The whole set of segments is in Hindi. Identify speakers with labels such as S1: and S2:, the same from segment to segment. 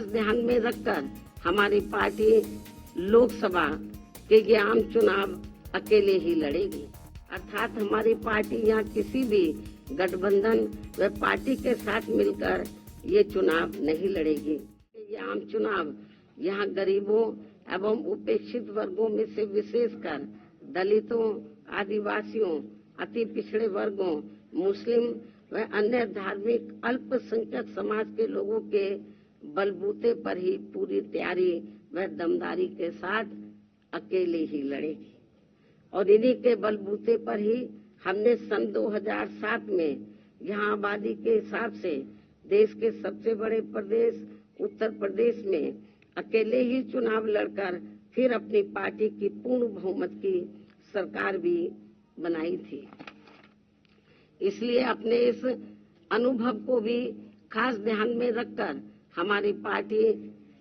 S1: खास ध्यान में रखकर हमारी पार्टी लोकसभा के ये आम चुनाव अकेले ही लड़ेगी, अर्थात हमारी पार्टी यहाँ किसी भी गठबंधन व पार्टी के साथ मिलकर ये चुनाव नहीं लड़ेगी। ये आम चुनाव यहाँ गरीबों एवं उपेक्षित वर्गों में से विशेषकर दलितों, आदिवासियों, अति पिछड़े वर्गों, मुस्लिम व अन्य धार्मिक अल्पसंख्यक समाज के लोगों के बलबूते पर ही पूरी तैयारी व दमदारी के साथ अकेले ही लड़ेगी और इन्हीं के बलबूते पर ही हमने सन 2007 में यहाँ आबादी के हिसाब से देश के सबसे बड़े प्रदेश उत्तर प्रदेश में अकेले ही चुनाव लड़कर फिर अपनी पार्टी की पूर्ण बहुमत की सरकार भी बनाई थी। इसलिए अपने इस अनुभव को भी खास ध्यान में रखकर हमारी पार्टी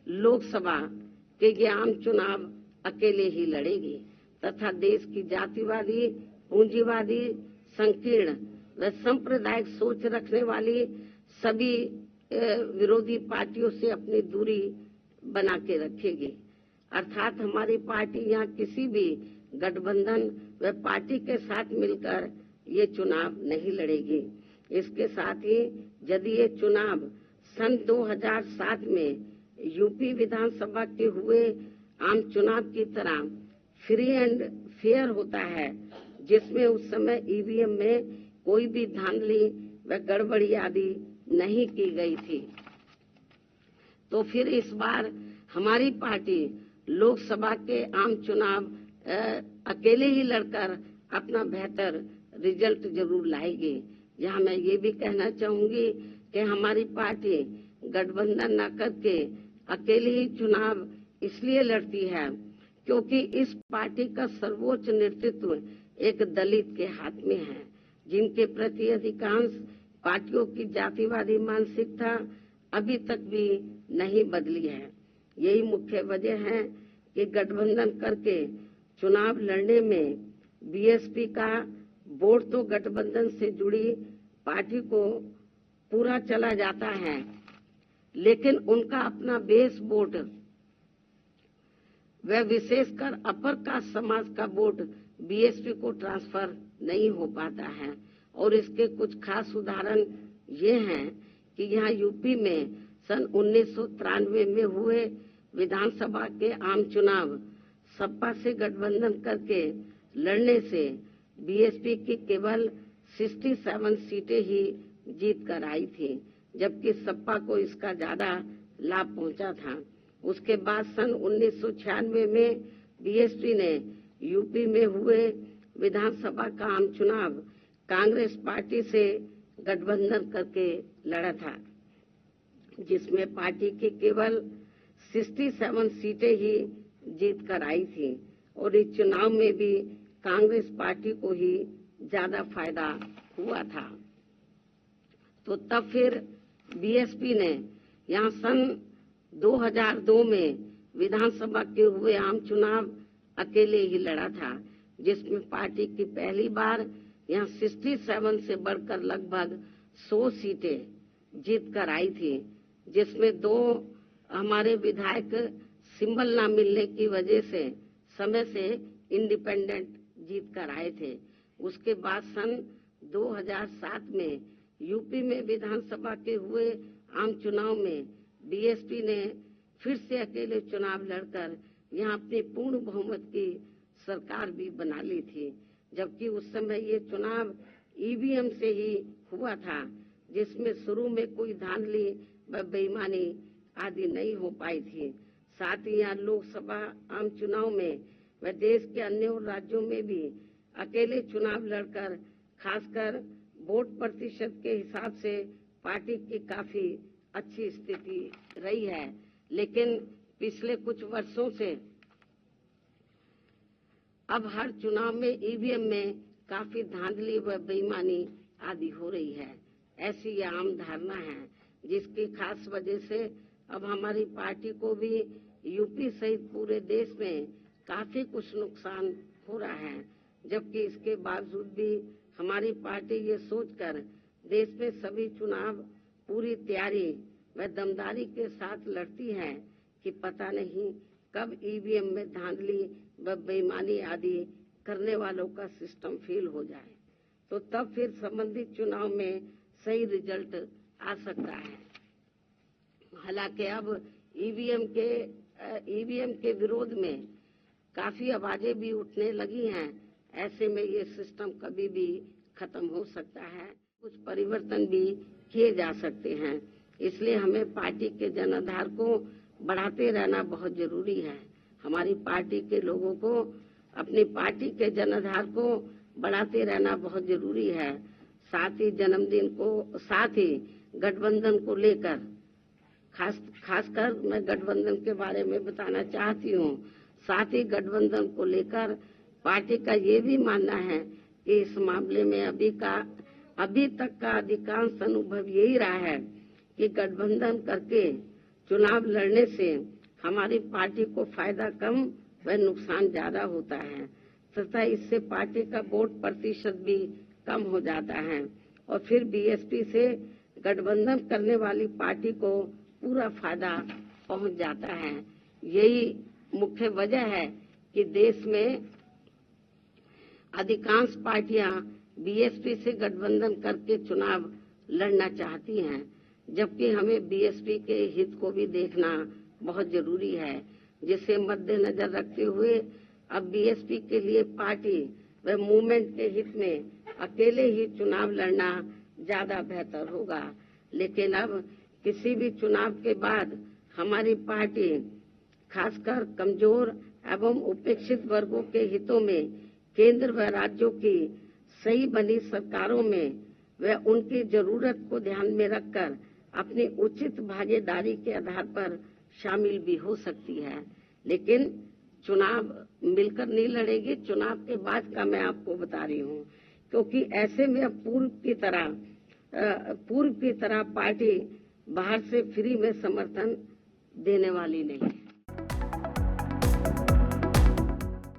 S1: लोकसभा के ये आम चुनाव अकेले ही लड़ेगी तथा देश की जातिवादी, पूंजीवादी, संकीर्ण व सांप्रदायिक सोच रखने वाली सभी विरोधी पार्टियों से अपनी दूरी बना के रखेगी, अर्थात हमारी पार्टी यहाँ किसी भी गठबंधन व पार्टी के साथ मिलकर ये चुनाव नहीं लड़ेगी। इसके साथ ही यदि ये चुनाव सन 2007 में यूपी विधानसभा के हुए आम चुनाव की तरह फ्री एंड फेयर होता है, जिसमें उस समय ईवीएम में कोई भी धांधली व गड़बड़ी आदि नहीं की गई थी, तो फिर इस बार हमारी पार्टी लोकसभा के आम चुनाव अकेले ही लड़कर अपना बेहतर रिजल्ट जरूर लाएगी। यहाँ मैं ये भी कहना चाहूंगी कि हमारी पार्टी गठबंधन न करके अकेले ही चुनाव इसलिए लड़ती है क्योंकि इस पार्टी का सर्वोच्च नेतृत्व एक दलित के हाथ में है, जिनके प्रति अधिकांश पार्टियों की जातिवादी मानसिकता अभी तक भी नहीं बदली है। यही मुख्य वजह है कि गठबंधन करके चुनाव लड़ने में बीएसपी का वोट तो गठबंधन से जुड़ी पार्टी को पूरा चला जाता है, लेकिन उनका अपना बेस वोट वह विशेषकर अपर कास्ट समाज का वोट बीएसपी को ट्रांसफर नहीं हो पाता है। और इसके कुछ खास उदाहरण ये हैं कि यहाँ यूपी में सन 1993 में हुए विधानसभा के आम चुनाव सपा से गठबंधन करके लड़ने से बीएसपी की केवल 67 सीटें ही जीत कर आई थी, जबकि सपा को इसका ज्यादा लाभ पहुंचा था। उसके बाद सन 1996 में बीएसपी ने यूपी में हुए विधानसभा का आम चुनाव कांग्रेस पार्टी से गठबंधन करके लड़ा था, जिसमें पार्टी की केवल 67 सीटें ही जीत कर आई थी और इस चुनाव में भी कांग्रेस पार्टी को ही ज्यादा फायदा हुआ था। तो तब फिर बीएसपी ने यहाँ सन 2002 में विधानसभा के हुए आम चुनाव अकेले ही लड़ा था, जिसमें पार्टी की पहली बार यहाँ 67 से बढ़कर लगभग 100 सीटें जीत कर आई थी, जिसमें 2 हमारे विधायक सिंबल न मिलने की वजह से समय से इंडिपेंडेंट जीत कर आए थे। उसके बाद सन 2007 में यूपी में विधानसभा के हुए आम चुनाव में बीएसपी ने फिर से अकेले चुनाव लड़कर यहाँ अपनी पूर्ण बहुमत की सरकार भी बना ली थी, जबकि उस समय ये चुनाव ईवीएम से ही हुआ था, जिसमें शुरू में कोई धांधली व बेईमानी आदि नहीं हो पाई थी। साथ ही यहाँ लोकसभा आम चुनाव में व देश के अन्य राज्यों में भी अकेले चुनाव लड़कर खासकर वोट प्रतिशत के हिसाब से पार्टी की काफी अच्छी स्थिति रही है, लेकिन पिछले कुछ वर्षों से अब हर चुनाव में ईवीएम में काफी धांधली व बेईमानी आदि हो रही है। ऐसी ये आम धारणा है, जिसकी खास वजह से अब हमारी पार्टी को भी यूपी सहित पूरे देश में काफी कुछ नुकसान हो रहा है, जबकि इसके बावजूद भी हमारी पार्टी ये सोचकर देश में सभी चुनाव पूरी तैयारी वह दमदारी के साथ लड़ती है कि पता नहीं कब ईवीएम में धांधली व बेईमानी आदि करने वालों का सिस्टम फेल हो जाए, तो तब फिर संबंधित चुनाव में सही रिजल्ट आ सकता है। हालांकि अब ईवीएम के विरोध में काफी आवाजें भी उठने लगी हैं। ऐसे में ये सिस्टम कभी भी खत्म हो सकता है, कुछ परिवर्तन भी किए जा सकते हैं। इसलिए हमें पार्टी के जनाधार को बढ़ाते रहना बहुत जरूरी है। हमारी पार्टी के लोगों को अपनी पार्टी के जनाधार को बढ़ाते रहना बहुत जरूरी है। साथ ही गठबंधन को लेकर खासकर मैं गठबंधन के बारे में बताना चाहती हूँ। साथ ही गठबंधन को लेकर पार्टी का ये भी मानना है कि इस मामले में अभी तक का अधिकांश अनुभव यही रहा है कि गठबंधन करके चुनाव लड़ने से हमारी पार्टी को फायदा कम व नुकसान ज्यादा होता है तथा इससे पार्टी का वोट प्रतिशत भी कम हो जाता है और फिर बीएसपी से गठबंधन करने वाली पार्टी को पूरा फायदा पहुंच जाता है। यही मुख्य वजह है कि देश में अधिकांश पार्टियां बीएसपी से गठबंधन करके चुनाव लड़ना चाहती हैं, जबकि हमें बीएसपी के हित को भी देखना बहुत जरूरी है, जिसे मद्देनजर रखते हुए अब बीएसपी के लिए पार्टी व मूवमेंट के हित में अकेले ही चुनाव लड़ना ज्यादा बेहतर होगा। लेकिन अब किसी भी चुनाव के बाद हमारी पार्टी खासकर कमजोर एवं उपेक्षित वर्गों के हितों में केंद्र व राज्यों की सही बनी सरकारों में व उनकी जरूरत को ध्यान में रखकर अपनी उचित भागीदारी के आधार पर शामिल भी हो सकती है। लेकिन चुनाव मिलकर नहीं लड़ेगी। चुनाव के बाद का मैं आपको बता रही हूँ, क्योंकि ऐसे में अब पूर्व की तरह पार्टी बाहर से फ्री में समर्थन देने वाली नहीं है।